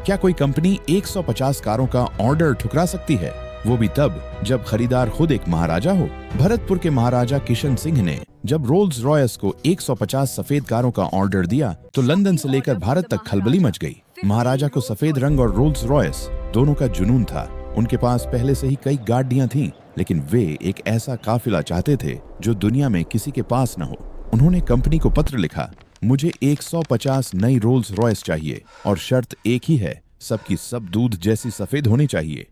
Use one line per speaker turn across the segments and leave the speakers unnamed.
क्या कोई कंपनी 150 कारों का ऑर्डर ठुकरा सकती है, वो भी तब जब खरीदार खुद एक महाराजा हो? भरतपुर के महाराजा किशन सिंह ने जब रोल्स रॉयस को 150 सफेद कारों का ऑर्डर दिया तो लंदन से लेकर भारत तक खलबली मच गई। महाराजा को सफेद रंग और रोल्स रॉयस दोनों का जुनून था। उनके पास पहले से ही कई गाड़ियां थीं, लेकिन वे एक ऐसा काफिला चाहते थे जो दुनिया में किसी के पास न हो। उन्होंने कंपनी को पत्र लिखा, मुझे 150 नई रोल्स रॉयस चाहिए और शर्त एक ही है, सबकी सब दूध जैसी सफेद होनी चाहिए।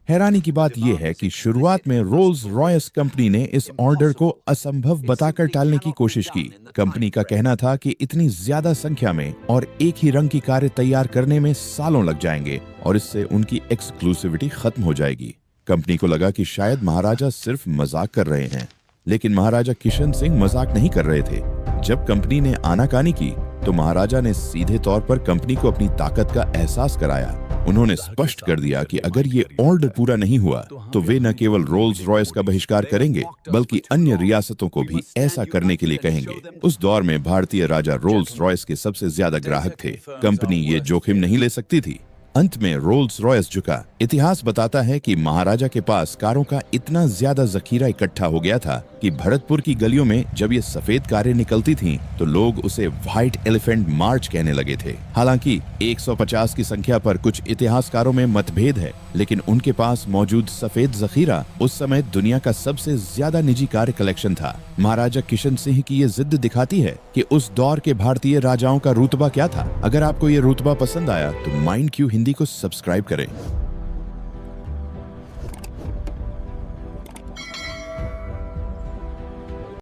हैरानी की बात यह है कि शुरुआत में रोल्स रॉयस कंपनी ने इस ऑर्डर को असंभव बताकर टालने की कोशिश की। कंपनी का कहना था कि इतनी ज्यादा संख्या में और एक ही रंग की कारें तैयार करने में सालों लग जाएंगे और इससे उनकी एक्सक्लूसिविटी खत्म हो जाएगी। कंपनी को लगा कि शायद महाराजा सिर्फ मजाक कर रहे हैं, लेकिन महाराजा किशन सिंह मजाक नहीं कर रहे थे। जब कंपनी ने आनाकानी की तो महाराजा ने सीधे तौर पर कंपनी को अपनी ताकत का एहसास कराया। उन्होंने स्पष्ट कर दिया कि अगर ये ऑर्डर पूरा नहीं हुआ तो वे न केवल रोल्स रॉयस का बहिष्कार करेंगे बल्कि अन्य रियासतों को भी ऐसा करने के लिए कहेंगे। उस दौर में भारतीय राजा रोल्स रॉयस के सबसे ज्यादा ग्राहक थे। कंपनी ये जोखिम नहीं ले सकती थी। अंत में रोल्स रॉयस झुका। इतिहास बताता है कि महाराजा के पास कारों का इतना ज्यादा जखीरा इकट्ठा हो गया था कि भरतपुर की गलियों में जब ये सफेद कारें निकलती थीं, तो लोग उसे व्हाइट एलिफेंट मार्च कहने लगे थे। हालांकि 150 की संख्या पर कुछ इतिहासकारों में मतभेद है, लेकिन उनके पास मौजूद सफेद जखीरा उस समय दुनिया का सबसे ज्यादा निजी कार कलेक्शन था। महाराजा किशन सिंह की ये जिद दिखाती है कि उस दौर के भारतीय राजाओं का रुतबा क्या था। अगर आपको ये रुतबा पसंद आया तो माइंड क्यू हिंदी को सब्सक्राइब करें।